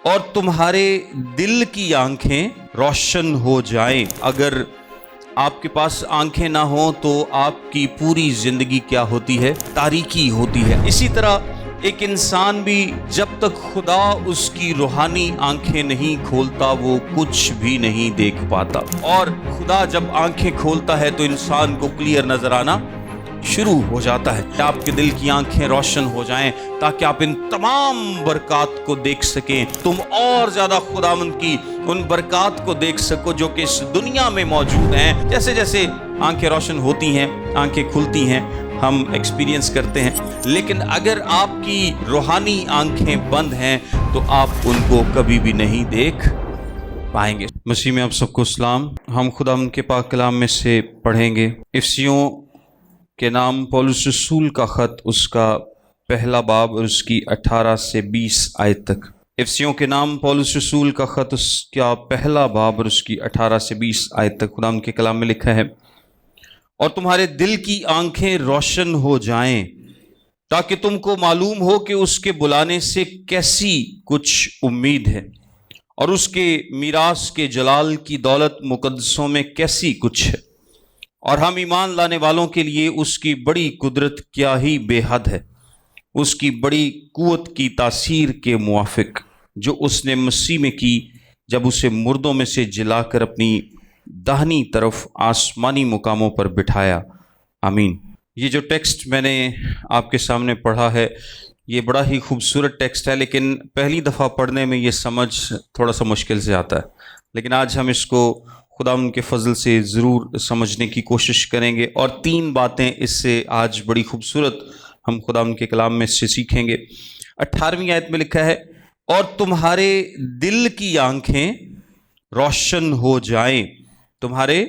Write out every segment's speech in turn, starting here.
اور تمہارے دل کی آنکھیں روشن ہو جائیں۔ اگر آپ کے پاس آنکھیں نہ ہوں تو آپ کی پوری زندگی کیا ہوتی ہے؟ تاریکی ہوتی ہے۔ اسی طرح ایک انسان بھی جب تک خدا اس کی روحانی آنکھیں نہیں کھولتا وہ کچھ بھی نہیں دیکھ پاتا، اور خدا جب آنکھیں کھولتا ہے تو انسان کو کلیئر نظر آنا شروع ہو جاتا ہے۔ آپ کے دل کی آنکھیں روشن ہو جائیں تاکہ آپ ان تمام برکات کو دیکھ سکیں، تم اور زیادہ خداوند کی ان برکات کو دیکھ سکو جو کہ اس دنیا میں موجود ہیں۔ جیسے جیسے آنکھیں روشن ہوتی ہیں، آنکھیں کھلتی ہیں، ہم ایکسپیرینس کرتے ہیں، لیکن اگر آپ کی روحانی آنکھیں بند ہیں تو آپ ان کو کبھی بھی نہیں دیکھ پائیں گے۔ مسیح میں آپ سب کو سلام۔ ہم خداوند کے پاک کلام میں سے پڑھیں گے افسیوں کے نام پولس رسول کا خط، اس کا پہلا باب اور اس کی 18 سے 20 آیت تک۔ افسیوں کے نام پولس رسول کا خط، اس کا پہلا باب اور اس کی 18 سے 20 آیت تک خداوند کے کلام میں لکھا ہے، اور تمہارے دل کی آنکھیں روشن ہو جائیں تاکہ تم کو معلوم ہو کہ اس کے بلانے سے کیسی کچھ امید ہے، اور اس کے میراث کے جلال کی دولت مقدسوں میں کیسی کچھ ہے، اور ہم ایمان لانے والوں کے لیے اس کی بڑی قدرت کیا ہی بے حد ہے، اس کی بڑی قوت کی تاثیر کے موافق جو اس نے مسیح میں کی جب اسے مردوں میں سے جلا کر اپنی داہنی طرف آسمانی مقاموں پر بٹھایا۔ آمین۔ یہ جو ٹیکسٹ میں نے آپ کے سامنے پڑھا ہے یہ بڑا ہی خوبصورت ٹیکسٹ ہے، لیکن پہلی دفعہ پڑھنے میں یہ سمجھ تھوڑا سا مشکل سے آتا ہے، لیکن آج ہم اس کو خداوند کے فضل سے ضرور سمجھنے کی کوشش کریں گے، اور 3 باتیں اس سے آج بڑی خوبصورت ہم خداوند کے کلام میں سے سیکھیں گے۔ 18ویں آیت میں لکھا ہے، اور تمہارے دل کی آنکھیں روشن ہو جائیں، تمہارے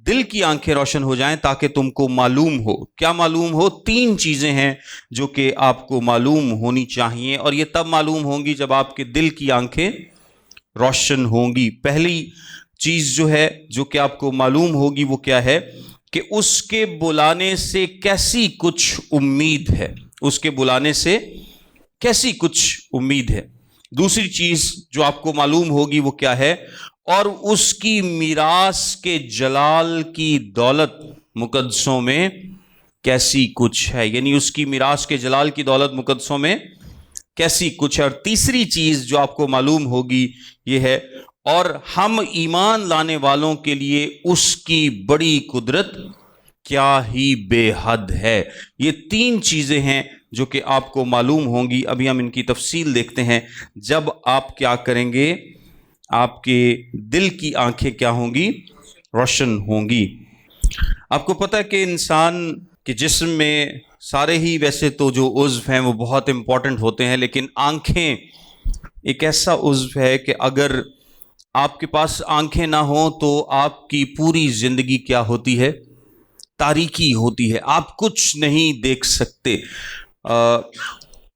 دل کی آنکھیں روشن ہو جائیں تاکہ تم کو معلوم ہو۔ کیا معلوم ہو؟ 3 چیزیں ہیں جو کہ آپ کو معلوم ہونی چاہیے، اور یہ تب معلوم ہوں گی جب آپ کے دل کی آنکھیں روشن ہوں گی۔ پہلی چیز جو ہے جو کہ آپ کو معلوم ہوگی وہ کیا ہے کہ اس کے بلانے سے کیسی کچھ امید ہے، اس کے بلانے سے کیسی کچھ امید ہے۔ دوسری چیز جو آپ کو معلوم ہوگی وہ کیا ہے، اور اس کی میراث کے جلال کی دولت مقدسوں میں کیسی کچھ ہے، یعنی اس کی میراث کے جلال کی دولت مقدسوں میں کیسی کچھ ہے۔ اور تیسری چیز جو آپ کو معلوم ہوگی یہ ہے، اور ہم ایمان لانے والوں کے لیے اس کی بڑی قدرت کیا ہی بے حد ہے۔ یہ 3 چیزیں ہیں جو کہ آپ کو معلوم ہوں گی۔ ابھی ہم ان کی تفصیل دیکھتے ہیں۔ جب آپ کیا کریں گے، آپ کے دل کی آنکھیں کیا ہوں گی؟ روشن ہوں گی۔ آپ کو پتہ ہے کہ انسان کے جسم میں سارے ہی ویسے تو جو عضو ہیں وہ بہت امپورٹنٹ ہوتے ہیں، لیکن آنکھیں ایک ایسا عضو ہے کہ اگر آپ کے پاس آنکھیں نہ ہوں تو آپ کی پوری زندگی کیا ہوتی ہے؟ تاریکی ہوتی ہے، آپ کچھ نہیں دیکھ سکتے۔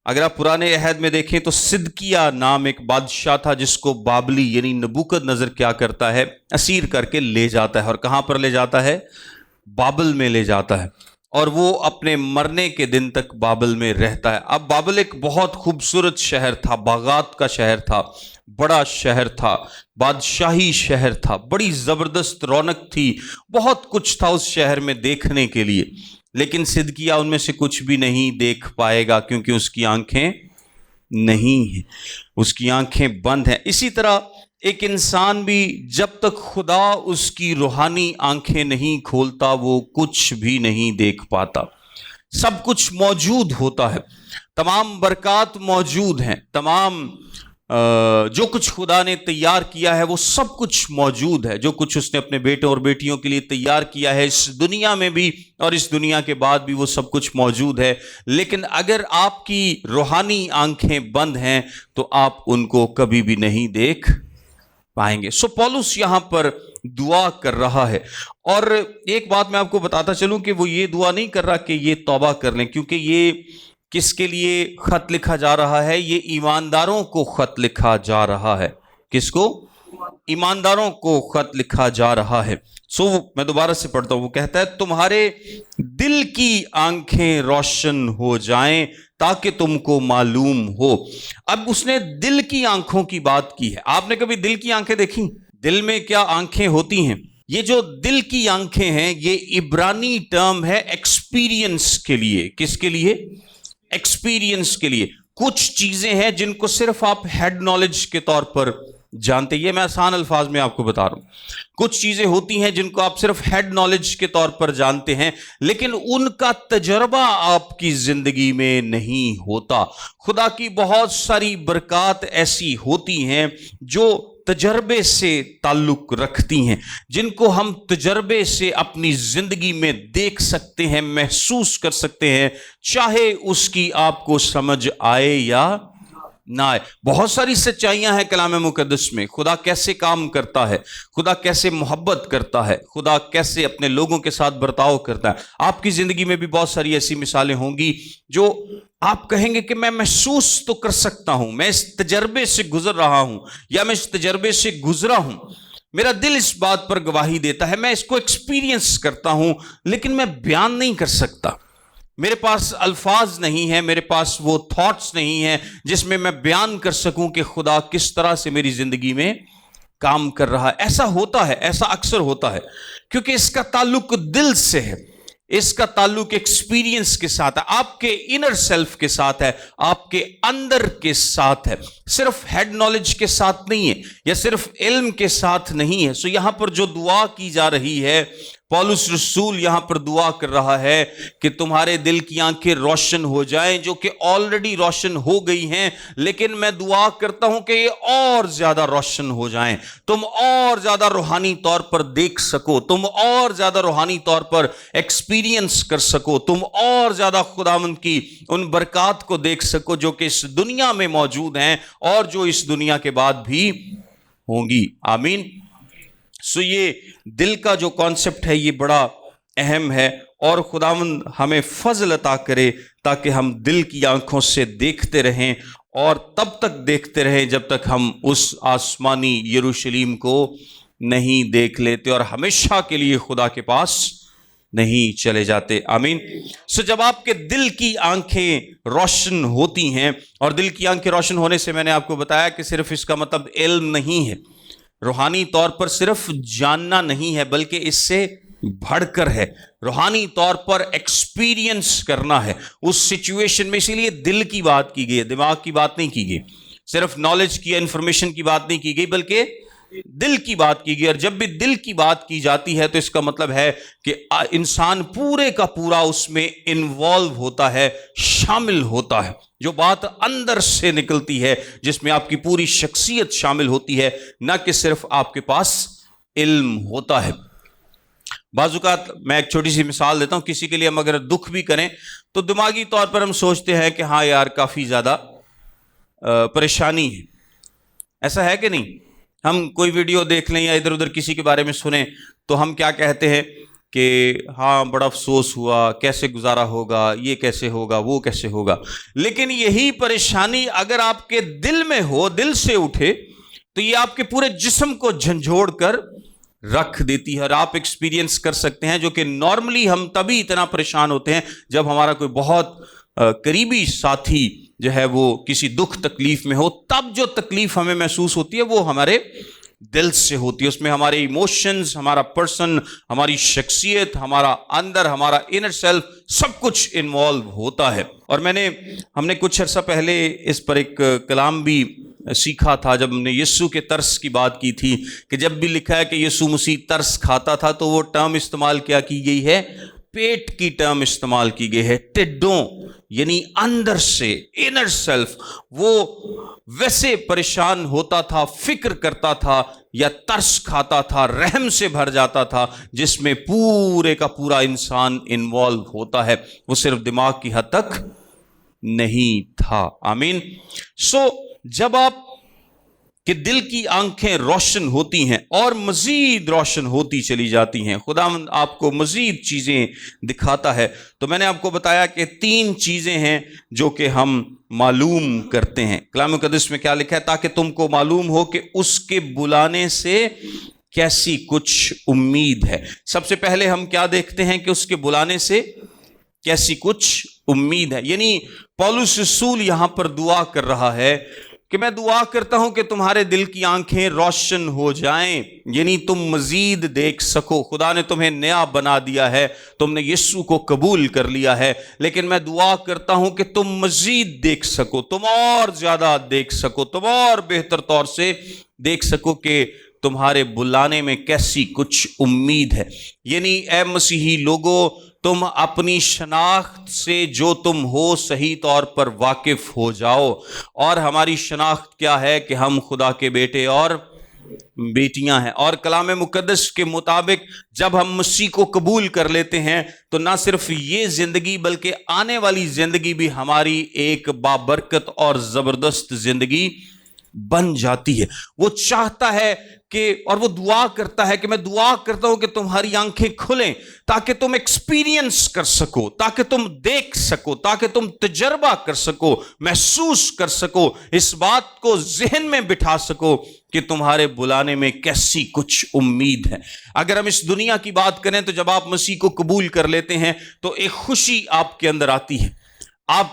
اگر آپ پرانے عہد میں دیکھیں تو صدقیہ نام ایک بادشاہ تھا جس کو بابلی یعنی نبوکد نظر کیا کرتا ہے، اسیر کر کے لے جاتا ہے، اور کہاں پر لے جاتا ہے؟ بابل میں لے جاتا ہے، اور وہ اپنے مرنے کے دن تک بابل میں رہتا ہے۔ اب بابل ایک بہت خوبصورت شہر تھا، باغات کا شہر تھا، بڑا شہر تھا، بادشاہی شہر تھا، بڑی زبردست رونق تھی، بہت کچھ تھا اس شہر میں دیکھنے کے لیے، لیکن صدقیہ ان میں سے کچھ بھی نہیں دیکھ پائے گا کیونکہ اس کی آنکھیں نہیں ہیں، اس کی آنکھیں بند ہیں۔ اسی طرح ایک انسان بھی جب تک خدا اس کی روحانی آنکھیں نہیں کھولتا وہ کچھ بھی نہیں دیکھ پاتا۔ سب کچھ موجود ہوتا ہے، تمام برکات موجود ہیں، تمام جو کچھ خدا نے تیار کیا ہے وہ سب کچھ موجود ہے، جو کچھ اس نے اپنے بیٹوں اور بیٹیوں کے لیے تیار کیا ہے اس دنیا میں بھی اور اس دنیا کے بعد بھی وہ سب کچھ موجود ہے، لیکن اگر آپ کی روحانی آنکھیں بند ہیں تو آپ ان کو کبھی بھی نہیں دیکھ پائیں گے۔ سو پولس یہاں پر دعا کر رہا ہے، اور ایک بات میں آپ کو بتاتا چلوں کہ وہ یہ دعا نہیں کر رہا کہ یہ توبہ کر لیں، کیونکہ یہ کس کے لیے خط لکھا جا رہا ہے؟ یہ ایمانداروں کو خط لکھا جا رہا ہے۔ کس کو؟ ایمانداروں کو خط لکھا جا رہا ہے۔ میں دوبارہ سے پڑھتا ہوں، وہ کہتا ہے تمہارے دل کی آنکھیں روشن ہو جائیں تاکہ تم کو معلوم ہو۔ اب اس نے دل کی آنکھوں کی بات کی ہے۔ آپ نے کبھی دل کی آنکھیں دیکھی؟ دل میں کیا آنکھیں ہوتی ہیں؟ یہ جو دل کی آنکھیں ہیں یہ عبرانی ٹرم ہے ایکسپیرینس کے لیے۔ کس کے لیے؟ ایکسپیرینس کے لیے۔ کچھ چیزیں ہیں جن کو صرف آپ ہیڈ نالج کے طور پر جانتے، یہ میں آسان الفاظ میں آپ کو بتا رہا ہوں۔ کچھ چیزیں ہوتی ہیں جن کو آپ صرف ہیڈ نالج کے طور پر جانتے ہیں، لیکن ان کا تجربہ آپ کی زندگی میں نہیں ہوتا۔ خدا کی بہت ساری برکات ایسی ہوتی ہیں جو تجربے سے تعلق رکھتی ہیں، جن کو ہم تجربے سے اپنی زندگی میں دیکھ سکتے ہیں، محسوس کر سکتے ہیں، چاہے اس کی آپ کو سمجھ آئے یا نہ آئے۔ بہت ساری سچائیاں ہیں کلام مقدس میں، خدا کیسے کام کرتا ہے، خدا کیسے محبت کرتا ہے، خدا کیسے اپنے لوگوں کے ساتھ برتاؤ کرتا ہے۔ آپ کی زندگی میں بھی بہت ساری ایسی مثالیں ہوں گی جو آپ کہیں گے کہ میں محسوس تو کر سکتا ہوں، میں اس تجربے سے گزر رہا ہوں یا میں اس تجربے سے گزرا ہوں، میرا دل اس بات پر گواہی دیتا ہے، میں اس کو ایکسپیرینس کرتا ہوں، لیکن میں بیان نہیں کر سکتا۔ میرے پاس الفاظ نہیں ہیں، میرے پاس وہ تھاٹس نہیں ہیں جس میں میں بیان کر سکوں کہ خدا کس طرح سے میری زندگی میں کام کر رہا ہے۔ ایسا ہوتا ہے، ایسا اکثر ہوتا ہے، کیونکہ اس کا تعلق دل سے ہے، اس کا تعلق ایکسپیرینس کے ساتھ ہے، آپ کے انر سیلف کے ساتھ ہے، آپ کے اندر کے ساتھ ہے، صرف ہیڈ نالج کے ساتھ نہیں ہے یا صرف علم کے ساتھ نہیں ہے۔ یہاں پر جو دعا کی جا رہی ہے، پولس رسول یہاں پر دعا کر رہا ہے کہ تمہارے دل کی آنکھیں روشن ہو جائیں، جو کہ آلریڈی روشن ہو گئی ہیں، لیکن میں دعا کرتا ہوں کہ یہ اور زیادہ روشن ہو جائیں، تم اور زیادہ روحانی طور پر دیکھ سکو، تم اور زیادہ روحانی طور پر ایکسپیرینس کر سکو، تم اور زیادہ خداوند کی ان برکات کو دیکھ سکو جو کہ اس دنیا میں موجود ہیں اور جو اس دنیا کے بعد بھی ہوں گی۔ آمین۔ یہ دل کا جو کانسیپٹ ہے یہ بڑا اہم ہے، اور خداوند ہمیں فضل عطا کرے تاکہ ہم دل کی آنکھوں سے دیکھتے رہیں، اور تب تک دیکھتے رہیں جب تک ہم اس آسمانی یروشلیم کو نہیں دیکھ لیتے اور ہمیشہ کے لیے خدا کے پاس نہیں چلے جاتے۔ آمین۔ جب آپ کے دل کی آنکھیں روشن ہوتی ہیں، اور دل کی آنکھیں روشن ہونے سے میں نے آپ کو بتایا کہ صرف اس کا مطلب علم نہیں ہے، روحانی طور پر صرف جاننا نہیں ہے، بلکہ اس سے بڑھ کر ہے، روحانی طور پر ایکسپیرینس کرنا ہے اس سچویشن میں۔ اسی لیے دل کی بات کی گئی ہے، دماغ کی بات نہیں کی گئی، صرف نالج کی انفارمیشن کی بات نہیں کی گئی، بلکہ دل کی بات کی گئی۔ اور جب بھی دل کی بات کی جاتی ہے تو اس کا مطلب ہے کہ انسان پورے کا پورا اس میں انوالو ہوتا ہے، شامل ہوتا ہے۔ جو بات اندر سے نکلتی ہے، جس میں آپ کی پوری شخصیت شامل ہوتی ہے، نہ کہ صرف آپ کے پاس علم ہوتا ہے۔ بعض اوقات میں ایک چھوٹی سی مثال دیتا ہوں، کسی کے لیے ہم اگر دکھ بھی کریں تو دماغی طور پر ہم سوچتے ہیں کہ ہاں یار کافی زیادہ پریشانی ہے، ایسا ہے کہ نہیں؟ ہم کوئی ویڈیو دیکھ لیں یا ادھر ادھر کسی کے بارے میں سنیں تو ہم کیا کہتے ہیں کہ ہاں بڑا افسوس ہوا، کیسے گزارا ہوگا، یہ کیسے ہوگا، وہ کیسے ہوگا۔ لیکن یہی پریشانی اگر آپ کے دل میں ہو، دل سے اٹھے، تو یہ آپ کے پورے جسم کو جھنجھوڑ کر رکھ دیتی ہے، اور آپ ایکسپیرینس کر سکتے ہیں، جو کہ نارملی ہم تبھی اتنا پریشان ہوتے ہیں جب ہمارا کوئی بہت قریبی ساتھی جو ہے وہ کسی دکھ تکلیف میں ہو، تب جو تکلیف ہمیں محسوس ہوتی ہے وہ ہمارے دل سے ہوتی ہے، اس میں ہمارے ایموشنز، ہمارا پرسن، ہماری شخصیت، ہمارا اندر، ہمارا انر سیلف سب کچھ انوالو ہوتا ہے۔ اور ہم نے کچھ عرصہ پہلے اس پر ایک کلام بھی سیکھا تھا، جب ہم نے یسوع کے ترس کی بات کی تھی، کہ جب بھی لکھا ہے کہ یسوع مسیح ترس کھاتا تھا تو وہ ٹرم استعمال کیا کی گئی ہے، پیٹ کی ٹرم استعمال کی گئی ہے، ٹڈوں، یعنی اندر سے، انر سیلف، وہ ویسے پریشان ہوتا تھا، فکر کرتا تھا یا ترس کھاتا تھا، رحم سے بھر جاتا تھا، جس میں پورے کا پورا انسان انوالو ہوتا ہے، وہ صرف دماغ کی حد تک نہیں تھا۔ آمین۔ جب آپ کہ دل کی آنکھیں روشن ہوتی ہیں اور مزید روشن ہوتی چلی جاتی ہیں. خداوند آپ کو مزید چیزیں دکھاتا ہے. تو میں نے آپ کو بتایا کہ 3 چیزیں ہیں جو کہ ہم معلوم کرتے ہیں. کلام مقدس میں کیا لکھا ہے؟ تاکہ تم کو معلوم ہو کہ اس کے بلانے سے کیسی کچھ امید ہے. سب سے پہلے ہم کیا دیکھتے ہیں کہ اس کے بلانے سے کیسی کچھ امید ہے. یعنی پولس رسول یہاں پر دعا کر رہا ہے کہ میں دعا کرتا ہوں کہ تمہارے دل کی آنکھیں روشن ہو جائیں، یعنی تم مزید دیکھ سکو. خدا نے تمہیں نیا بنا دیا ہے، تم نے یسوع کو قبول کر لیا ہے، لیکن میں دعا کرتا ہوں کہ تم مزید دیکھ سکو، تم اور زیادہ دیکھ سکو، تم اور بہتر طور سے دیکھ سکو کہ تمہارے بلانے میں کیسی کچھ امید ہے. یعنی اے مسیحی لوگو، تم اپنی شناخت سے جو تم ہو صحیح طور پر واقف ہو جاؤ. اور ہماری شناخت کیا ہے؟ کہ ہم خدا کے بیٹے اور بیٹیاں ہیں. اور کلام مقدس کے مطابق جب ہم مسیح کو قبول کر لیتے ہیں تو نہ صرف یہ زندگی بلکہ آنے والی زندگی بھی ہماری ایک بابرکت اور زبردست زندگی بن جاتی ہے. وہ چاہتا ہے کہ، اور وہ دعا کرتا ہے کہ میں دعا کرتا ہوں کہ تمہاری آنکھیں کھلیں تاکہ تم ایکسپیرینس کر سکو، تاکہ تم دیکھ سکو، تاکہ تم تجربہ کر سکو، محسوس کر سکو، اس بات کو ذہن میں بٹھا سکو کہ تمہارے بلانے میں کیسی کچھ امید ہے. اگر ہم اس دنیا کی بات کریں تو جب آپ مسیح کو قبول کر لیتے ہیں تو ایک خوشی آپ کے اندر آتی ہے،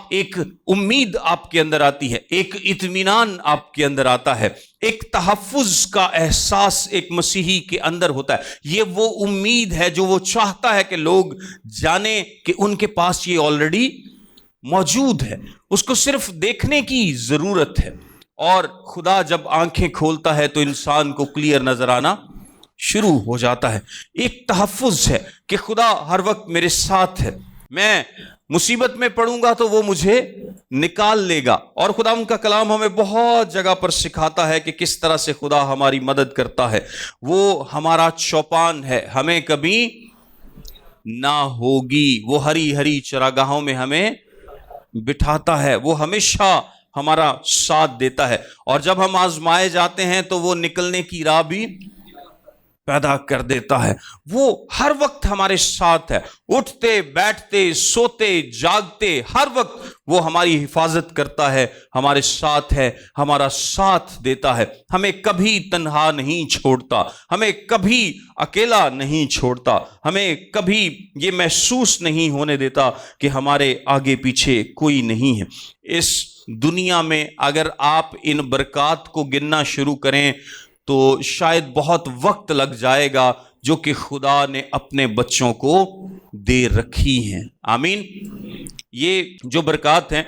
ایک امید آپ کے اندر آتی ہے، ایک اطمینان آپ کے اندر آتا ہے، ایک تحفظ کا احساس ایک مسیحی کے اندر ہوتا ہے. یہ وہ امید ہے جو وہ چاہتا ہے کہ لوگ جانیں کہ ان کے پاس یہ آلریڈی موجود ہے، اس کو صرف دیکھنے کی ضرورت ہے. اور خدا جب آنکھیں کھولتا ہے تو انسان کو کلیئر نظر آنا شروع ہو جاتا ہے. ایک تحفظ ہے کہ خدا ہر وقت میرے ساتھ ہے، میں مصیبت میں پڑوں گا تو وہ مجھے نکال لے گا. اور خدا ان کا کلام ہمیں بہت جگہ پر سکھاتا ہے کہ کس طرح سے خدا ہماری مدد کرتا ہے. وہ ہمارا چوپان ہے، ہمیں کبھی نہ ہوگی. وہ ہری ہری چراگاہوں میں ہمیں بٹھاتا ہے، وہ ہمیشہ ہمارا ساتھ دیتا ہے. اور جب ہم آزمائے جاتے ہیں تو وہ نکلنے کی راہ بھی پیدا کر دیتا ہے. وہ ہر وقت ہمارے ساتھ ہے، اٹھتے بیٹھتے سوتے جاگتے ہر وقت وہ ہماری حفاظت کرتا ہے، ہمارے ساتھ ہے، ہمارا ساتھ دیتا ہے، ہمیں کبھی تنہا نہیں چھوڑتا، ہمیں کبھی اکیلا نہیں چھوڑتا، ہمیں کبھی یہ محسوس نہیں ہونے دیتا کہ ہمارے آگے پیچھے کوئی نہیں ہے. اس دنیا میں اگر آپ ان برکات کو گننا شروع کریں تو شاید بہت وقت لگ جائے گا جو کہ خدا نے اپنے بچوں کو دے رکھی ہیں. آمین. یہ جو برکات ہیں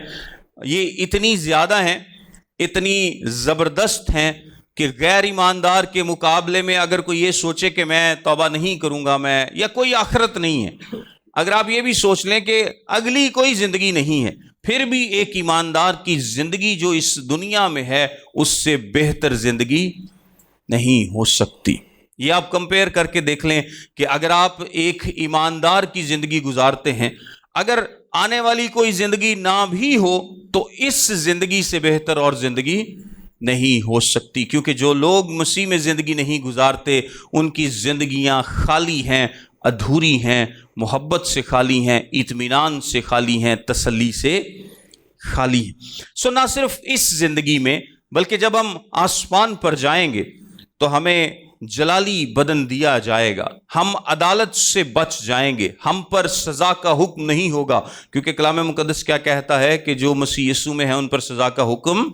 یہ اتنی زیادہ ہیں، اتنی زبردست ہیں کہ غیر ایماندار کے مقابلے میں اگر کوئی یہ سوچے کہ میں توبہ نہیں کروں گا، میں، یا کوئی آخرت نہیں ہے، اگر آپ یہ بھی سوچ لیں کہ اگلی کوئی زندگی نہیں ہے، پھر بھی ایک ایماندار کی زندگی جو اس دنیا میں ہے اس سے بہتر زندگی نہیں ہو سکتی. یہ آپ کمپیئر کر کے دیکھ لیں کہ اگر آپ ایک ایماندار کی زندگی گزارتے ہیں، اگر آنے والی کوئی زندگی نہ بھی ہو تو اس زندگی سے بہتر اور زندگی نہیں ہو سکتی. کیونکہ جو لوگ مسیح میں زندگی نہیں گزارتے ان کی زندگیاں خالی ہیں، ادھوری ہیں، محبت سے خالی ہیں، اطمینان سے خالی ہیں، تسلی سے خالی ہیں. نہ صرف اس زندگی میں بلکہ جب ہم آسمان پر جائیں گے تو ہمیں جلالی بدن دیا جائے گا، ہم عدالت سے بچ جائیں گے، ہم پر سزا کا حکم نہیں ہوگا. کیونکہ کلام مقدس کیا کہتا ہے کہ جو مسیح یسوع میں ہے ان پر سزا کا حکم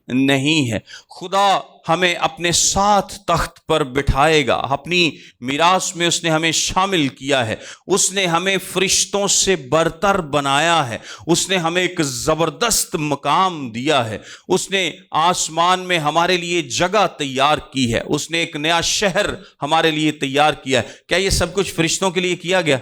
نہیں ہے. خدا ہمیں اپنے ساتھ تخت پر بٹھائے گا، اپنی میراث میں اس نے ہمیں شامل کیا ہے، اس نے ہمیں فرشتوں سے برتر بنایا ہے، اس نے ہمیں ایک زبردست مقام دیا ہے، اس نے آسمان میں ہمارے لیے جگہ تیار کی ہے، اس نے ایک نیا شہر ہمارے لیے تیار کیا ہے. کیا یہ سب کچھ فرشتوں کے لیے کیا گیا؟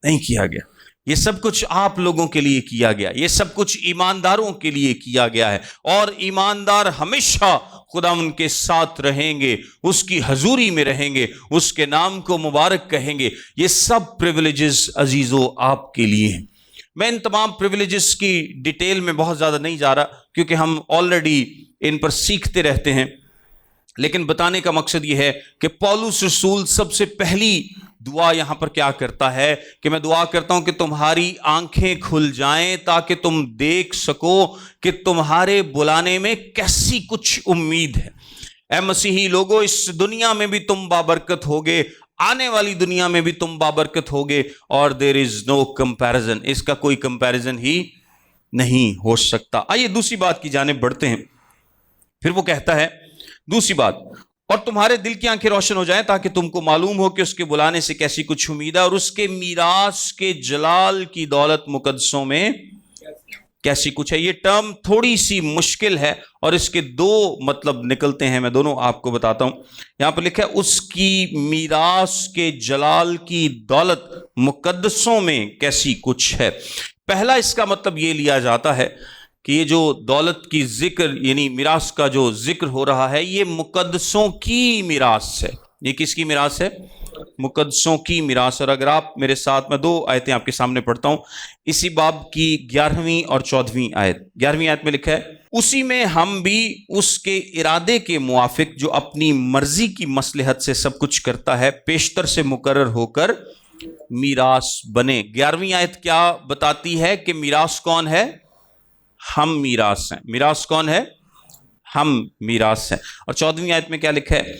نہیں کیا گیا. یہ سب کچھ آپ لوگوں کے لیے کیا گیا، یہ سب کچھ ایمانداروں کے لیے کیا گیا ہے. اور ایماندار ہمیشہ خدا ان کے ساتھ رہیں گے، اس کی حضوری میں رہیں گے، اس کے نام کو مبارک کہیں گے. یہ سب پریویلیجز عزیزو آپ کے لیے ہیں. میں ان تمام پریویلیجز کی ڈیٹیل میں بہت زیادہ نہیں جا رہا کیونکہ ہم آلریڈی ان پر سیکھتے رہتے ہیں، لیکن بتانے کا مقصد یہ ہے کہ پولس رسول سب سے پہلی دعا یہاں پر کیا کرتا ہے کہ میں دعا کرتا ہوں کہ تمہاری آنکھیں کھل جائیں تاکہ تم دیکھ سکو کہ تمہارے بلانے میں کیسی کچھ امید ہے۔ اے مسیحی لوگو، اس دنیا میں بھی تم بابرکت ہوگے، آنے والی دنیا میں بھی تم بابرکت ہوگے، اور دیر از نو کمپیریزن، اس کا کوئی کمپیریزن ہی نہیں ہو سکتا۔ آئیے دوسری بات کی جانب بڑھتے ہیں۔ پھر وہ کہتا ہے دوسری بات، اور تمہارے دل کی آنکھیں روشن ہو جائیں تاکہ تم کو معلوم ہو کہ اس کے بلانے سے کیسی کچھ امید ہے، اور اس کے میراث کے جلال کی دولت مقدسوں میں کیسی کچھ ہے۔ یہ ٹرم تھوڑی سی مشکل ہے اور اس کے دو مطلب نکلتے ہیں، میں دونوں آپ کو بتاتا ہوں۔ یہاں پر لکھا ہے اس کی میراث کے جلال کی دولت مقدسوں میں کیسی کچھ ہے۔ پہلا اس کا مطلب یہ لیا جاتا ہے کہ یہ جو دولت کی ذکر یعنی میراث کا جو ذکر ہو رہا ہے، یہ مقدسوں کی میراث ہے۔ یہ کس کی میراث ہے؟ مقدسوں کی میراث۔ اور اگر آپ میرے ساتھ، میں دو آیتیں آپ کے سامنے پڑھتا ہوں، اسی باب کی 11ویں اور 14ویں آیت۔ 11ویں آیت میں لکھا ہے اسی میں ہم بھی اس کے ارادے کے موافق جو اپنی مرضی کی مصلحت سے سب کچھ کرتا ہے پیشتر سے مقرر ہو کر میراث بنے۔ 11ویں آیت کیا بتاتی ہے کہ میراث کون ہے؟ ہم میراث ہیں۔ میراث کون ہے؟ ہم میراث ہیں۔ اور 14ویں آیت میں کیا لکھا ہے؟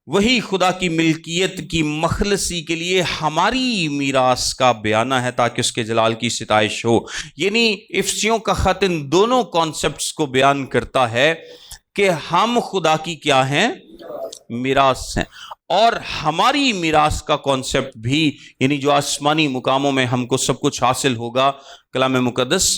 وہی خدا کی ملکیت کی مخلصی کے لیے ہماری میراث کا بیانہ ہے تاکہ اس کے جلال کی ستائش ہو۔ یعنی افسیوں کا خط ان دونوں کانسیپٹس کو بیان کرتا ہے کہ ہم خدا کی کیا ہیں؟ میراث ہیں، اور ہماری میراث کا کانسیپٹ بھی یعنی جو آسمانی مقاموں میں ہم کو سب کچھ حاصل ہوگا کلام مقدس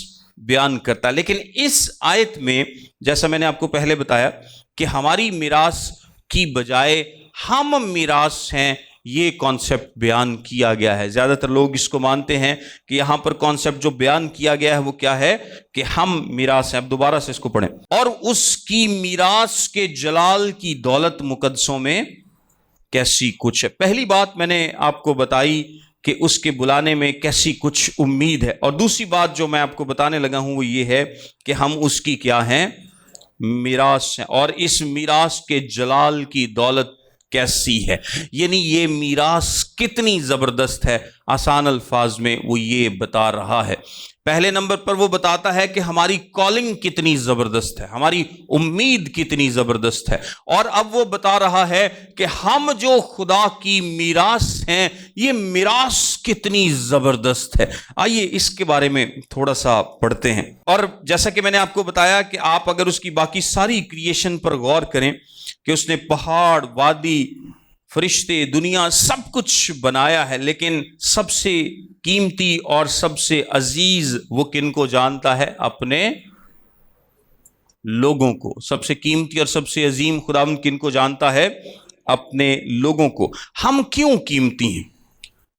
بیان کرتا ہے۔ لیکن اس آیت میں جیسا میں نے آپ کو پہلے بتایا کہ ہماری میراث کی بجائے ہم میراث ہیں، یہ کانسیپٹ بیان کیا گیا ہے۔ زیادہ تر لوگ اس کو مانتے ہیں کہ یہاں پر کانسیپٹ جو بیان کیا گیا ہے وہ کیا ہے کہ ہم میراث ہیں۔ اب دوبارہ سے اس کو پڑھیں، اور اس کی میراث کے جلال کی دولت مقدسوں میں کیسی کچھ ہے۔ پہلی بات میں نے آپ کو بتائی کہ اس کے بلانے میں کیسی کچھ امید ہے، اور دوسری بات جو میں آپ کو بتانے لگا ہوں وہ یہ ہے کہ ہم اس کی کیا ہیں؟ میراث ہیں، اور اس میراث کے جلال کی دولت کیسی ہے، یعنی یہ میراث کتنی زبردست ہے۔ آسان الفاظ میں وہ یہ بتا رہا ہے۔ پہلے نمبر پر وہ بتاتا ہے کہ ہماری کالنگ کتنی زبردست ہے، ہماری امید کتنی زبردست ہے، اور اب وہ بتا رہا ہے کہ ہم جو خدا کی میراث ہیں یہ میراث کتنی زبردست ہے۔ آئیے اس کے بارے میں تھوڑا سا پڑھتے ہیں۔ اور جیسا کہ میں نے آپ کو بتایا کہ آپ اگر اس کی باقی ساری کریشن پر غور کریں کہ اس نے پہاڑ، وادی، فرشتے، دنیا سب کچھ بنایا ہے، لیکن سب سے قیمتی اور سب سے عزیز وہ کن کو جانتا ہے؟ اپنے لوگوں کو۔ سب سے قیمتی اور سب سے عظیم خداوند کن کو جانتا ہے؟ اپنے لوگوں کو۔ ہم کیوں قیمتی ہیں؟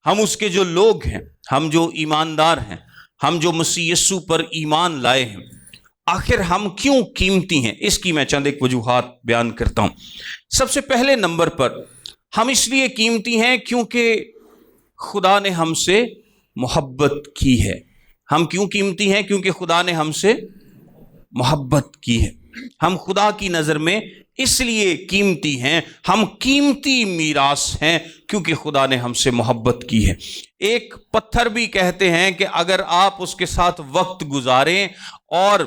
ہم اس کے جو لوگ ہیں، ہم جو ایماندار ہیں، ہم جو مسیح یسوع پر ایمان لائے ہیں، آخر ہم کیوں قیمتی ہیں؟ اس کی میں چند ایک وجوہات بیان کرتا ہوں۔ سب سے پہلے نمبر پر ہم اس لیے قیمتی ہیں کیونکہ خدا نے ہم سے محبت کی ہے۔ ہم کیوں قیمتی ہیں؟ کیونکہ خدا نے ہم سے محبت کی ہے۔ ہم خدا کی نظر میں اس لیے قیمتی ہیں، ہم قیمتی میراث ہیں کیونکہ خدا نے ہم سے محبت کی ہے۔ ایک پتھر بھی کہتے ہیں کہ اگر آپ اس کے ساتھ وقت گزاریں اور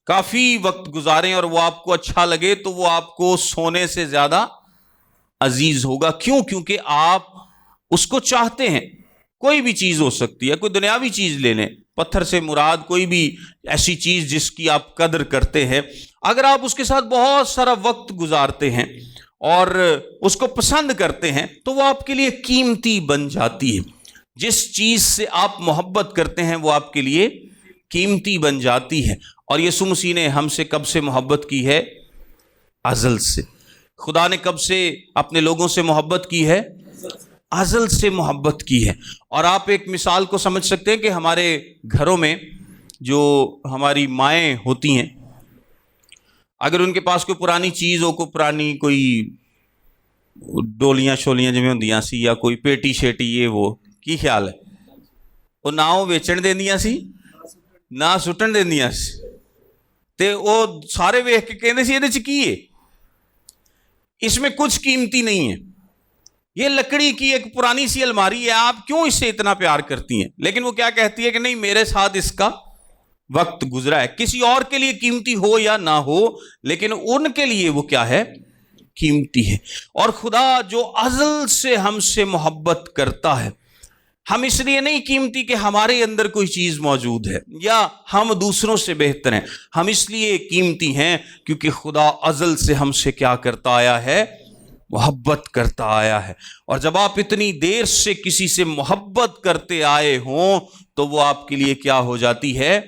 کافی وقت گزاریں اور وہ آپ کو اچھا لگے تو وہ آپ کو سونے سے زیادہ عزیز ہوگا۔ کیوں؟ کیونکہ آپ اس کو چاہتے ہیں۔ کوئی بھی چیز ہو سکتی ہے، کوئی دنیاوی چیز لے لیں، پتھر سے مراد کوئی بھی ایسی چیز جس کی آپ قدر کرتے ہیں، اگر آپ اس کے ساتھ بہت سارا وقت گزارتے ہیں اور اس کو پسند کرتے ہیں تو وہ آپ کے لیے قیمتی بن جاتی ہے۔ جس چیز سے آپ محبت کرتے ہیں وہ آپ کے لیے قیمتی بن جاتی ہے۔ اور یسوع مسیح نے ہم سے کب سے محبت کی ہے؟ ازل سے۔ خدا نے کب سے اپنے لوگوں سے محبت کی ہے؟ ازل سے محبت کی ہے۔ اور آپ ایک مثال کو سمجھ سکتے ہیں کہ ہمارے گھروں میں جو ہماری مائیں ہوتی ہیں، اگر ان کے پاس کوئی پرانی چیز ہو، کوئی پرانی کوئی ڈولیاں شولیاں جمیں ہوندیاں سی یا کوئی پیٹی شیٹی یہ وہ کی خیال ہے وہ نہ وہ ویچن دیندیاں سی نہ سٹن دیندیاں سی، تے وہ سارے ویکھ کے کہندے سی یہ کی ہے، اس میں کچھ قیمتی نہیں ہے، یہ لکڑی کی ایک پرانی سی الماری ہے، آپ کیوں اس سے اتنا پیار کرتی ہیں؟ لیکن وہ کیا کہتی ہے کہ نہیں، میرے ساتھ اس کا وقت گزرا ہے، کسی اور کے لیے قیمتی ہو یا نہ ہو لیکن ان کے لیے وہ کیا ہے، قیمتی ہے۔ اور خدا جو ازل سے ہم سے محبت کرتا ہے، ہم اس لیے نہیں قیمتی کہ ہمارے اندر کوئی چیز موجود ہے یا ہم دوسروں سے بہتر ہیں، ہم اس لیے قیمتی ہیں کیونکہ خدا ازل سے ہم سے کیا کرتا آیا ہے، محبت کرتا آیا ہے۔ اور جب آپ اتنی دیر سے کسی سے محبت کرتے آئے ہوں تو وہ آپ کے لیے کیا ہو جاتی ہے،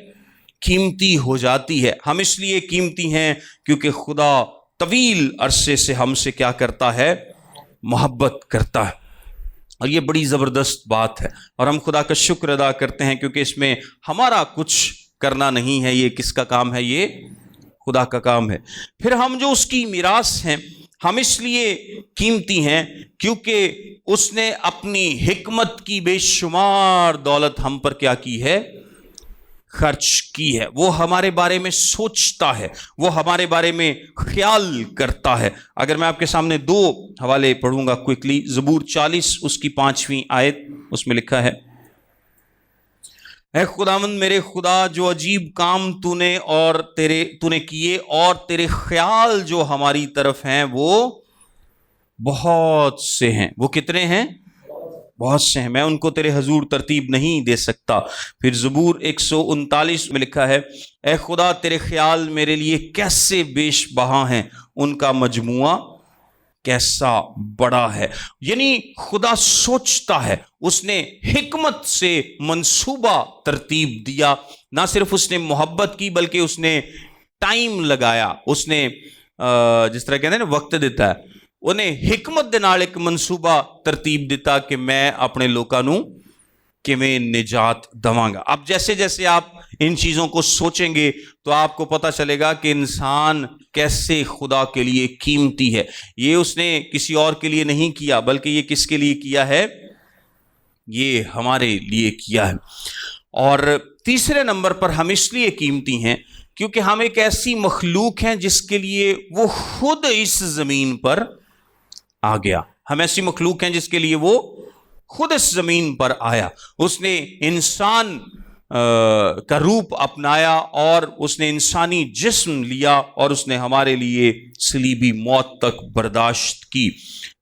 قیمتی ہو جاتی ہے۔ ہم اس لیے قیمتی ہیں کیونکہ خدا طویل عرصے سے ہم سے کیا کرتا ہے، محبت کرتا ہے۔ اور یہ بڑی زبردست بات ہے، اور ہم خدا کا شکر ادا کرتے ہیں کیونکہ اس میں ہمارا کچھ کرنا نہیں ہے، یہ کس کا کام ہے، یہ خدا کا کام ہے۔ پھر ہم جو اس کی میراث ہیں، ہم اس لیے قیمتی ہیں کیونکہ اس نے اپنی حکمت کی بے شمار دولت ہم پر کیا کی ہے، خرچ کی ہے۔ وہ ہمارے بارے میں سوچتا ہے، وہ ہمارے بارے میں خیال کرتا ہے۔ اگر میں آپ کے سامنے دو حوالے پڑھوں گا کوئکلی، زبور 40 اس کی 5ویں آیت، اس میں لکھا ہے، اے خداوند میرے خدا، جو عجیب کام تو نے کیے اور تیرے خیال جو ہماری طرف ہیں وہ بہت سے ہیں۔ وہ کتنے ہیں؟ بہت سے ہیں، میں ان کو تیرے حضور ترتیب نہیں دے سکتا۔ پھر زبور 139 میں لکھا ہے، اے خدا تیرے خیال میرے لیے کیسے بیش بہا ہیں، ان کا مجموعہ کیسا بڑا ہے۔ یعنی خدا سوچتا ہے، اس نے حکمت سے منصوبہ ترتیب دیا، نہ صرف اس نے محبت کی بلکہ اس نے ٹائم لگایا، اس نے جس طرح کہتے ہیں نا وقت دیتا ہے، انہیں حکمت دے نال ایک منصوبہ ترتیب دیتا کہ میں اپنے لوکاں نوں کیویں نجات دواں گا۔ اب جیسے جیسے آپ ان چیزوں کو سوچیں گے تو آپ کو پتہ چلے گا کہ انسان کیسے خدا کے لیے قیمتی ہے۔ یہ اس نے کسی اور کے لیے نہیں کیا بلکہ یہ کس کے لیے کیا ہے، یہ ہمارے لیے کیا ہے۔ اور تیسرے نمبر پر ہم اس لیے قیمتی ہیں کیونکہ ہم ایک ایسی مخلوق ہیں جس کے لیے وہ خود اس زمین پر آ گیا۔ ہم ایسی مخلوق ہیں جس کے لیے وہ خود اس زمین پر آیا، اس نے انسان کا روپ اپنایا اور اس نے انسانی جسم لیا اور اس نے ہمارے لیے صلیبی موت تک برداشت کی۔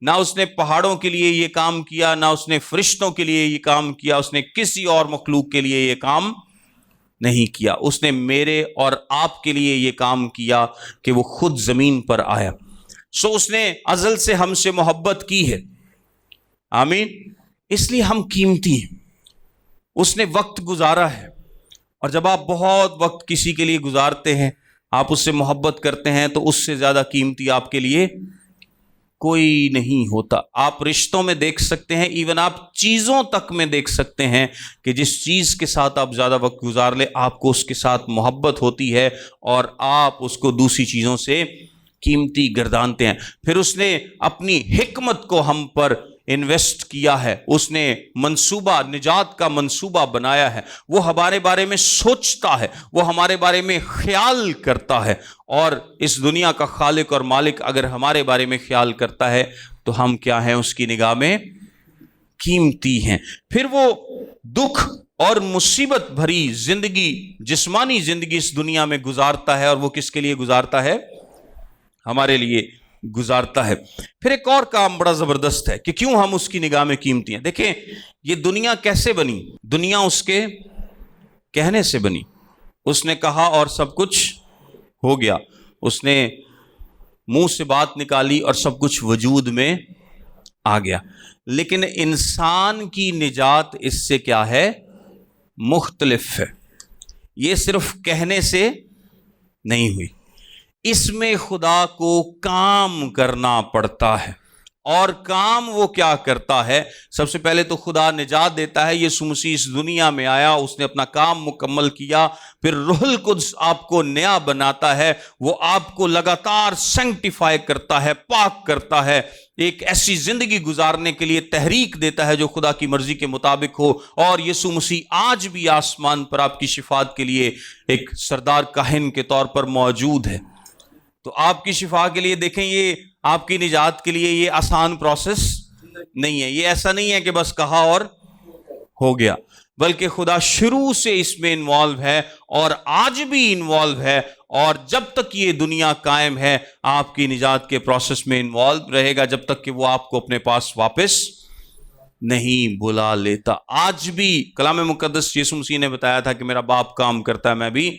نہ اس نے پہاڑوں کے لیے یہ کام کیا، نہ اس نے فرشتوں کے لیے یہ کام کیا، اس نے کسی اور مخلوق کے لیے یہ کام نہیں کیا، اس نے میرے اور آپ کے لیے یہ کام کیا کہ وہ خود زمین پر آیا۔ سو اس نے ازل سے ہم سے محبت کی ہے، آمین، اس لیے ہم قیمتی ہیں۔ اس نے وقت گزارا ہے، اور جب آپ بہت وقت کسی کے لیے گزارتے ہیں، آپ اس سے محبت کرتے ہیں، تو اس سے زیادہ قیمتی آپ کے لیے کوئی نہیں ہوتا۔ آپ رشتوں میں دیکھ سکتے ہیں، ایون آپ چیزوں تک میں دیکھ سکتے ہیں کہ جس چیز کے ساتھ آپ زیادہ وقت گزار لیں آپ کو اس کے ساتھ محبت ہوتی ہے اور آپ اس کو دوسری چیزوں سے قیمتی گردانتے ہیں۔ پھر اس نے اپنی حکمت کو ہم پر انویسٹ کیا ہے، اس نے منصوبہ نجات کا منصوبہ بنایا ہے، وہ ہمارے بارے میں سوچتا ہے، وہ ہمارے بارے میں خیال کرتا ہے، اور اس دنیا کا خالق اور مالک اگر ہمارے بارے میں خیال کرتا ہے تو ہم کیا ہیں، اس کی نگاہ میں قیمتی ہیں۔ پھر وہ دکھ اور مصیبت بھری زندگی، جسمانی زندگی اس دنیا میں گزارتا ہے، اور وہ کس کے لیے گزارتا ہے، ہمارے لیے گزارتا ہے۔ پھر ایک اور کام بڑا زبردست ہے کہ کیوں ہم اس کی نگاہ میں قیمتی ہیں۔ دیکھیں یہ دنیا کیسے بنی، دنیا اس کے کہنے سے بنی، اس نے کہا اور سب کچھ ہو گیا، اس نے منہ سے بات نکالی اور سب کچھ وجود میں آ گیا۔ لیکن انسان کی نجات اس سے کیا ہے، مختلف ہے۔ یہ صرف کہنے سے نہیں ہوئی، اس میں خدا کو کام کرنا پڑتا ہے۔ اور کام وہ کیا کرتا ہے؟ سب سے پہلے تو خدا نجات دیتا ہے، یسوع مسیح اس دنیا میں آیا، اس نے اپنا کام مکمل کیا، پھر روح القدس آپ کو نیا بناتا ہے، وہ آپ کو لگاتار سینکٹیفائی کرتا ہے، پاک کرتا ہے، ایک ایسی زندگی گزارنے کے لیے تحریک دیتا ہے جو خدا کی مرضی کے مطابق ہو۔ اور یسوع مسیح آج بھی آسمان پر آپ کی شفاعت کے لیے ایک سردار کاہن کے طور پر موجود ہے۔ تو آپ کی شفا کے لیے دیکھیں، یہ آپ کی نجات کے لیے یہ آسان پروسیس نہیں ہے، یہ ایسا نہیں ہے کہ بس کہا اور ہو گیا، بلکہ خدا شروع سے اس میں انوالو ہے اور آج بھی انوالو ہے، اور جب تک یہ دنیا قائم ہے آپ کی نجات کے پروسیس میں انوالو رہے گا، جب تک کہ وہ آپ کو اپنے پاس واپس نہیں بلا لیتا۔ آج بھی کلام مقدس یسوع مسیح نے بتایا تھا کہ میرا باپ کام کرتا ہے، میں بھی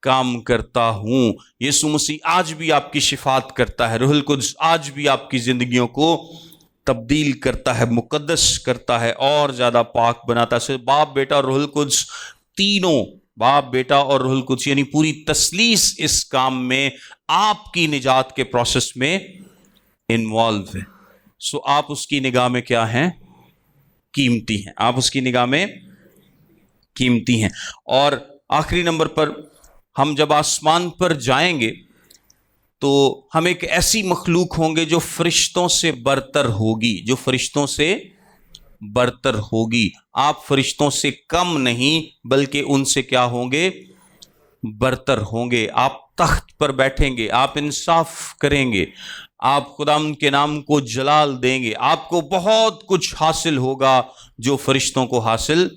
کام کرتا ہوں۔ یسوع مسیح آج بھی آپ کی شفاعت کرتا ہے، روح القدس آج بھی آپ کی زندگیوں کو تبدیل کرتا ہے، مقدس کرتا ہے اور زیادہ پاک بناتا ہے۔ صرف باپ، بیٹا اور روح القدس تینوں، باپ، بیٹا اور روح القدس، یعنی پوری تثلیث اس کام میں آپ کی نجات کے پروسیس میں انوالو ہے۔ سو آپ اس کی نگاہ میں کیا ہیں؟ قیمتی ہیں۔ آپ اس کی نگاہ میں قیمتی ہیں۔ اور آخری نمبر پر، ہم جب آسمان پر جائیں گے تو ہم ایک ایسی مخلوق ہوں گے جو فرشتوں سے برتر ہوگی، جو فرشتوں سے برتر ہوگی۔ آپ فرشتوں سے کم نہیں بلکہ ان سے کیا ہوں گے؟ برتر ہوں گے۔ آپ تخت پر بیٹھیں گے، آپ انصاف کریں گے، آپ خدا کے نام کو جلال دیں گے، آپ کو بہت کچھ حاصل ہوگا جو فرشتوں کو حاصل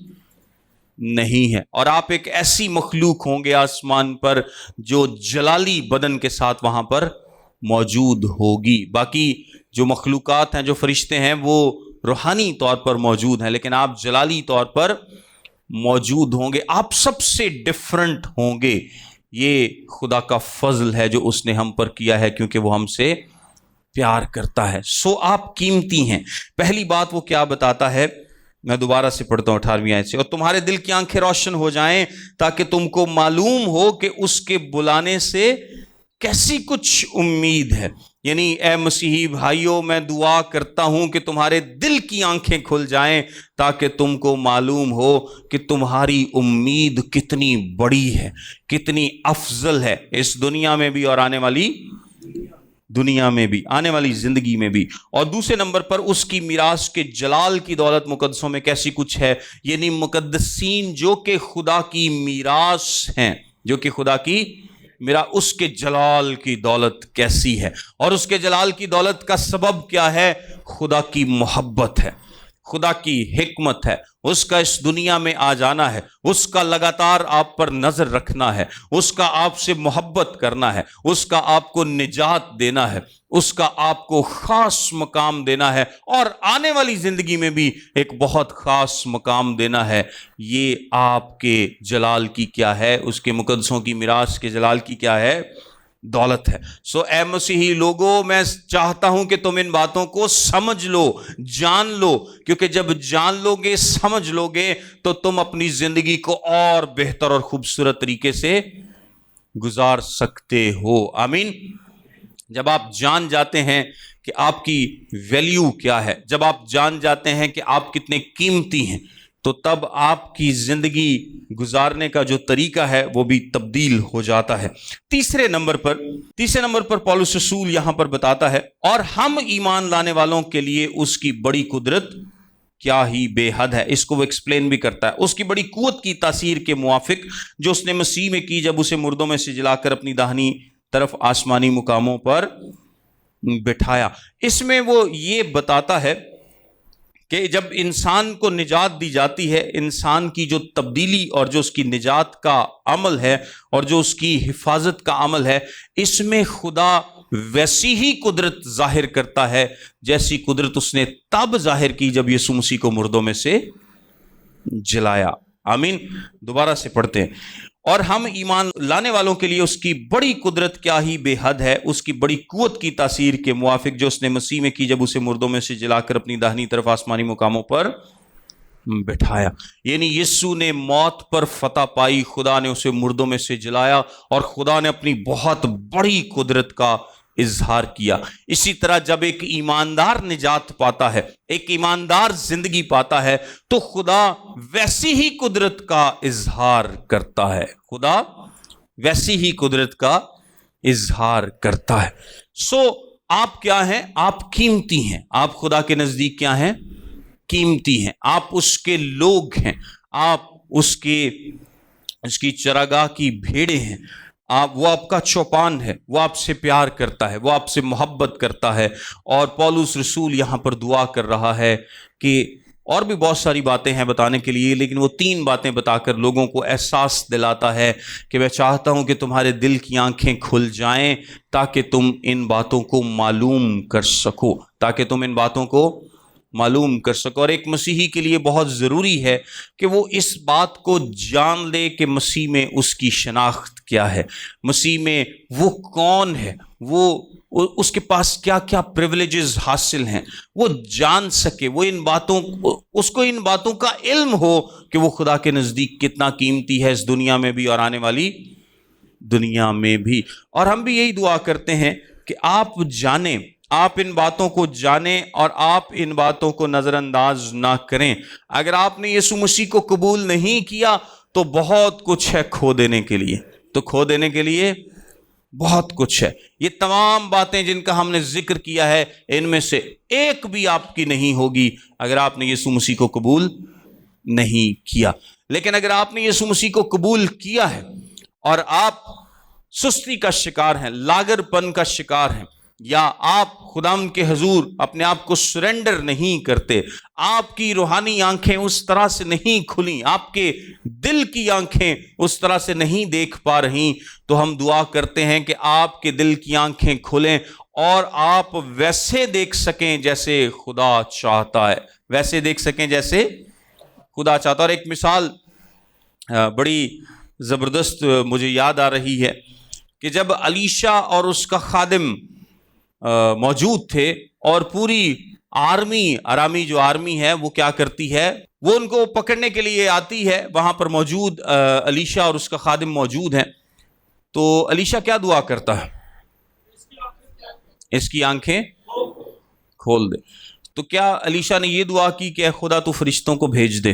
نہیں ہے، اور آپ ایک ایسی مخلوق ہوں گے آسمان پر جو جلالی بدن کے ساتھ وہاں پر موجود ہوگی۔ باقی جو مخلوقات ہیں، جو فرشتے ہیں، وہ روحانی طور پر موجود ہیں، لیکن آپ جلالی طور پر موجود ہوں گے۔ آپ سب سے ڈیفرنٹ ہوں گے۔ یہ خدا کا فضل ہے جو اس نے ہم پر کیا ہے، کیونکہ وہ ہم سے پیار کرتا ہے۔ سو آپ قیمتی ہیں۔ پہلی بات وہ کیا بتاتا ہے؟ میں دوبارہ سے پڑھتا ہوں 18ویں آیت سے، اور تمہارے دل کی آنکھیں روشن ہو جائیں تاکہ تم کو معلوم ہو کہ اس کے بلانے سے کیسی کچھ امید ہے۔ یعنی اے مسیحی بھائیوں، میں دعا کرتا ہوں کہ تمہارے دل کی آنکھیں کھل جائیں تاکہ تم کو معلوم ہو کہ تمہاری امید کتنی بڑی ہے، کتنی افضل ہے، اس دنیا میں بھی اور آنے والی دنیا میں بھی، آنے والی زندگی میں بھی۔ اور دوسرے نمبر پر اس کی میراث کے جلال کی دولت مقدسوں میں کیسی کچھ ہے، یعنی مقدسین جو کہ خدا کی میراث ہیں، جو کہ خدا کی اس کے جلال کی دولت کیسی ہے۔ اور اس کے جلال کی دولت کا سبب کیا ہے؟ خدا کی محبت ہے، خدا کی حکمت ہے، اس کا اس دنیا میں آ جانا ہے، اس کا لگاتار آپ پر نظر رکھنا ہے، اس کا آپ سے محبت کرنا ہے، اس کا آپ کو نجات دینا ہے، اس کا آپ کو خاص مقام دینا ہے، اور آنے والی زندگی میں بھی ایک بہت خاص مقام دینا ہے۔ یہ آپ کے جلال کی کیا ہے؟ اس کے مقدسوں کی میراث کے جلال کی کیا ہے؟ دولت ہے۔ سو اے مسیحی لوگوں، میں چاہتا ہوں کہ تم ان باتوں کو سمجھ لو، جان لو، کیونکہ جب جان لو گے، سمجھ لو گے، تو تم اپنی زندگی کو اور بہتر اور خوبصورت طریقے سے گزار سکتے ہو۔ آمین۔ جب آپ جان جاتے ہیں کہ آپ کی ویلیو کیا ہے، جب آپ جان جاتے ہیں کہ آپ کتنے قیمتی ہیں، تو تب آپ کی زندگی گزارنے کا جو طریقہ ہے وہ بھی تبدیل ہو جاتا ہے۔ تیسرے نمبر پر پولس رسول یہاں پر بتاتا ہے، اور ہم ایمان لانے والوں کے لیے اس کی بڑی قدرت کیا ہی بے حد ہے۔ اس کو وہ ایکسپلین بھی کرتا ہے، اس کی بڑی قوت کی تاثیر کے موافق جو اس نے مسیح میں کی، جب اسے مردوں میں سے جلا کر اپنی داہنی طرف آسمانی مقاموں پر بٹھایا۔ اس میں وہ یہ بتاتا ہے کہ جب انسان کو نجات دی جاتی ہے، انسان کی جو تبدیلی اور جو اس کی نجات کا عمل ہے اور جو اس کی حفاظت کا عمل ہے، اس میں خدا ویسی ہی قدرت ظاہر کرتا ہے جیسی قدرت اس نے تب ظاہر کی جب یسوع مسیح کو مردوں میں سے جلایا۔ آمین۔ دوبارہ سے پڑھتے ہیں، اور ہم ایمان لانے والوں کے لیے اس کی بڑی قدرت کیا ہی بے حد ہے، اس کی بڑی قوت کی تاثیر کے موافق جو اس نے مسیح میں کی، جب اسے مردوں میں سے جلا کر اپنی داہنی طرف آسمانی مقاموں پر بٹھایا۔ یعنی یسوع نے موت پر فتح پائی، خدا نے اسے مردوں میں سے جلایا، اور خدا نے اپنی بہت بڑی قدرت کا اظہار کیا۔ اسی طرح جب ایک ایماندار نجات پاتا ہے، ایک ایماندار زندگی پاتا ہے، تو خدا ویسی ہی قدرت کا اظہار کرتا ہے، خدا ویسی ہی قدرت کا اظہار کرتا ہے۔ سو آپ کیا ہیں؟ آپ قیمتی ہیں، آپ خدا کے نزدیک کیا ہیں؟ قیمتی ہیں، آپ اس کے لوگ ہیں، آپ اس کی چراگاہ کی بھیڑیں ہیں، وہ آپ کا چوپان ہے، وہ آپ سے پیار کرتا ہے، وہ آپ سے محبت کرتا ہے۔ اور پولس رسول یہاں پر دعا کر رہا ہے کہ اور بھی بہت ساری باتیں ہیں بتانے کے لیے، لیکن وہ 3 باتیں بتا کر لوگوں کو احساس دلاتا ہے کہ میں چاہتا ہوں کہ تمہارے دل کی آنکھیں کھل جائیں تاکہ تم ان باتوں کو معلوم کر سکو، تاکہ تم ان باتوں کو معلوم کر سکو۔ اور ایک مسیحی کے لیے بہت ضروری ہے کہ وہ اس بات کو جان لے کہ مسیح میں اس کی شناخت کیا ہے، مسیح میں وہ کون ہے، وہ اس کے پاس کیا کیا پریویلیجز حاصل ہیں، وہ جان سکے، وہ اس کو ان باتوں کا علم ہو کہ وہ خدا کے نزدیک کتنا قیمتی ہے، اس دنیا میں بھی اور آنے والی دنیا میں بھی۔ اور ہم بھی یہی دعا کرتے ہیں کہ آپ جانیں، آپ ان باتوں کو جانیں اور آپ ان باتوں کو نظر انداز نہ کریں۔ اگر آپ نے یسوع مسیح کو قبول نہیں کیا تو بہت کچھ ہے کھو دینے کے لیے، تو کھو دینے کے لیے بہت کچھ ہے۔ یہ تمام باتیں جن کا ہم نے ذکر کیا ہے، ان میں سے ایک بھی آپ کی نہیں ہوگی اگر آپ نے یسوع مسیح کو قبول نہیں کیا۔ لیکن اگر آپ نے یسوع مسیح کو قبول کیا ہے اور آپ سستی کا شکار ہیں، لاغر پن کا شکار ہیں، یا آپ خداوند کے حضور اپنے آپ کو سرنڈر نہیں کرتے، آپ کی روحانی آنکھیں اس طرح سے نہیں کھلیں، آپ کے دل کی آنکھیں اس طرح سے نہیں دیکھ پا رہی، تو ہم دعا کرتے ہیں کہ آپ کے دل کی آنکھیں کھلیں اور آپ ویسے دیکھ سکیں جیسے خدا چاہتا ہے، ویسے دیکھ سکیں جیسے خدا چاہتا ہے۔ اور ایک مثال بڑی زبردست مجھے یاد آ رہی ہے کہ جب الیشا اور اس کا خادم موجود تھے اور پوری آرامی جو آرمی ہے وہ کیا کرتی ہے، وہ ان کو پکڑنے کے لیے آتی ہے، وہاں پر موجود الیشا اور اس کا خادم موجود ہیں، تو الیشا کیا دعا کرتا ہے؟ اس کی آنکھیں کھول دے۔ تو کیا الیشا نے یہ دعا کی کہ اے خدا تو فرشتوں کو بھیج دے؟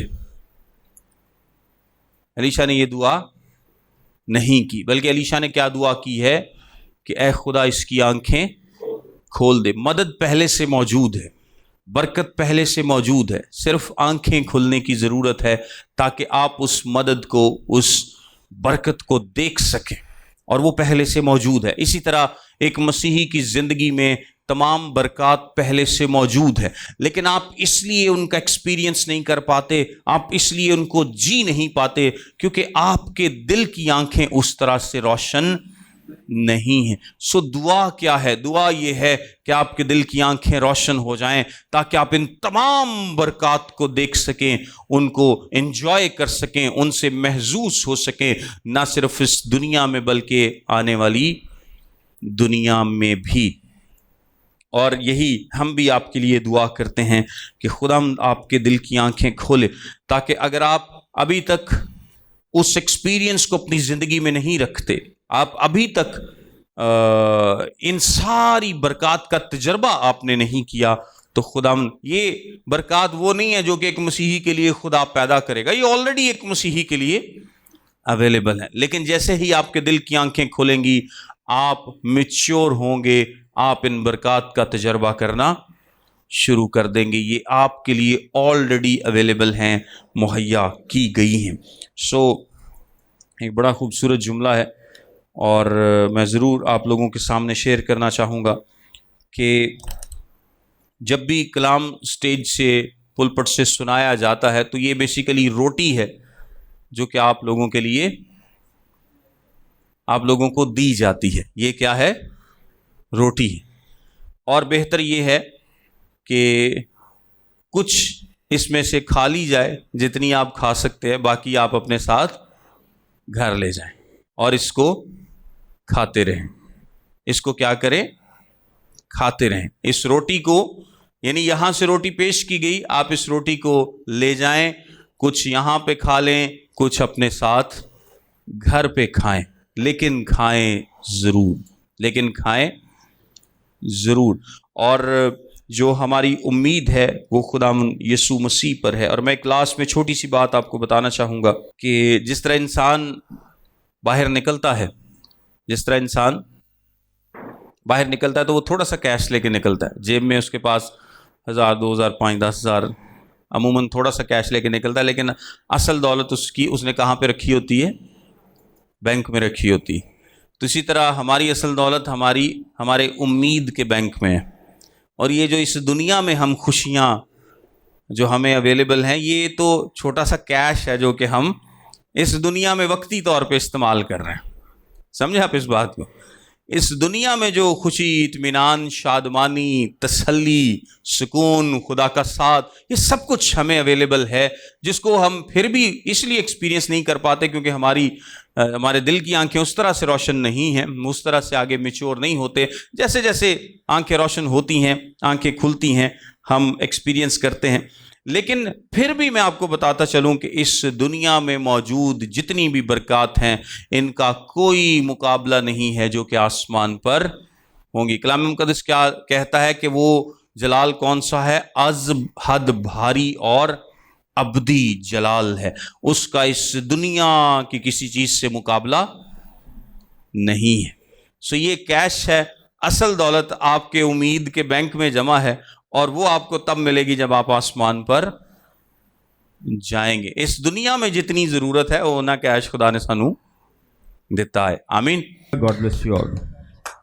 الیشا نے یہ دعا نہیں کی، بلکہ الیشا نے کیا دعا کی ہے کہ اے خدا اس کی آنکھیں کھول دے۔ مدد پہلے سے موجود ہے، برکت پہلے سے موجود ہے، صرف آنکھیں کھلنے کی ضرورت ہے تاکہ آپ اس مدد کو، اس برکت کو دیکھ سکیں، اور وہ پہلے سے موجود ہے۔ اسی طرح ایک مسیحی کی زندگی میں تمام برکات پہلے سے موجود ہے، لیکن آپ اس لیے ان کا ایکسپیرینس نہیں کر پاتے، آپ اس لیے ان کو جی نہیں پاتے کیونکہ آپ کے دل کی آنکھیں اس طرح سے روشن نہیں ہیں۔ سو دعا کیا ہے؟ دعا یہ ہے کہ آپ کے دل کی آنکھیں روشن ہو جائیں تاکہ آپ ان تمام برکات کو دیکھ سکیں، ان کو انجوائے کر سکیں، ان سے محظوظ ہو سکیں، نہ صرف اس دنیا میں بلکہ آنے والی دنیا میں بھی۔ اور یہی ہم بھی آپ کے لیے دعا کرتے ہیں کہ خدا آپ کے دل کی آنکھیں کھولے، تاکہ اگر آپ ابھی تک اس ایکسپیرینس کو اپنی زندگی میں نہیں رکھتے، آپ ابھی تک ان ساری برکات کا تجربہ آپ نے نہیں کیا، تو خدا یہ برکات وہ نہیں ہے جو کہ ایک مسیحی کے لیے خدا پیدا کرے گا، یہ آلریڈی ایک مسیحی کے لیے اویلیبل ہے۔ لیکن جیسے ہی آپ کے دل کی آنکھیں کھلیں گی، آپ میچور ہوں گے، آپ ان برکات کا تجربہ کرنا شروع کر دیں گے، یہ آپ کے لیے آلریڈی اویلیبل ہیں، مہیا کی گئی ہیں۔ سو ایک بڑا خوبصورت جملہ ہے اور میں ضرور آپ لوگوں کے سامنے شیئر کرنا چاہوں گا کہ جب بھی کلام سٹیج سے، پلپٹ سے سنایا جاتا ہے تو یہ بیسیکلی روٹی ہے جو کہ آپ لوگوں کے لیے، آپ لوگوں کو دی جاتی ہے۔ یہ کیا ہے؟ روٹی ہے۔ اور بہتر یہ ہے کہ کچھ اس میں سے کھا لی جائے، جتنی آپ کھا سکتے ہیں، باقی آپ اپنے ساتھ گھر لے جائیں اور اس کو کھاتے رہیں۔ اس کو کیا کریں؟ کھاتے رہیں۔ اس روٹی کو، یعنی یہاں سے روٹی پیش کی گئی، آپ اس روٹی کو لے جائیں، کچھ یہاں پہ کھا لیں، کچھ اپنے ساتھ گھر پہ کھائیں، لیکن کھائیں ضرور، لیکن کھائیں ضرور. اور جو ہماری امید ہے وہ خداوند یسوع مسیح پر ہے. اور میں کلاس میں چھوٹی سی بات آپ کو بتانا چاہوں گا کہ جس طرح انسان باہر نکلتا ہے تو وہ تھوڑا سا کیش لے کے نکلتا ہے. جیب میں اس کے پاس 1000 2000 5 10,000 عموماً تھوڑا سا کیش لے کے نکلتا ہے، لیکن اصل دولت اس نے کہاں پہ رکھی ہوتی ہے؟ بینک میں رکھی ہوتی. تو اسی طرح ہماری اصل دولت ہمارے امید کے بینک میں ہے. اور یہ جو اس دنیا میں ہم خوشیاں جو ہمیں اویلیبل ہیں، یہ تو چھوٹا سا کیش ہے جو کہ ہم اس دنیا میں وقتی طور پہ استعمال کر رہے ہیں. سمجھے آپ اس بات کو؟ اس دنیا میں جو خوشی، اطمینان، شادمانی، تسلی، سکون، خدا کا ساتھ، یہ سب کچھ ہمیں اویلیبل ہے، جس کو ہم پھر بھی اس لیے ایکسپیرینس نہیں کر پاتے کیونکہ ہمارے دل کی آنکھیں اس طرح سے روشن نہیں ہیں، اس طرح سے آگے میچور نہیں ہوتے. جیسے جیسے آنکھیں روشن ہوتی ہیں، آنکھیں کھلتی ہیں، ہم ایکسپیرینس کرتے ہیں. لیکن پھر بھی میں آپ کو بتاتا چلوں کہ اس دنیا میں موجود جتنی بھی برکات ہیں ان کا کوئی مقابلہ نہیں ہے جو کہ آسمان پر ہوں گی. کلام مقدس کیا کہتا ہے کہ وہ جلال کون سا ہے؟ از حد بھاری اور ابدی جلال ہے. اس کا اس دنیا کی کسی چیز سے مقابلہ نہیں ہے. سو یہ کیش ہے. اصل دولت آپ کے امید کے بینک میں جمع ہے، اور وہ آپ کو تب ملے گی جب آپ آسمان پر جائیں گے. اس دنیا میں جتنی ضرورت ہے وہ نہ کیش خدا نے سانو دیتا ہے. آمین. God bless you all.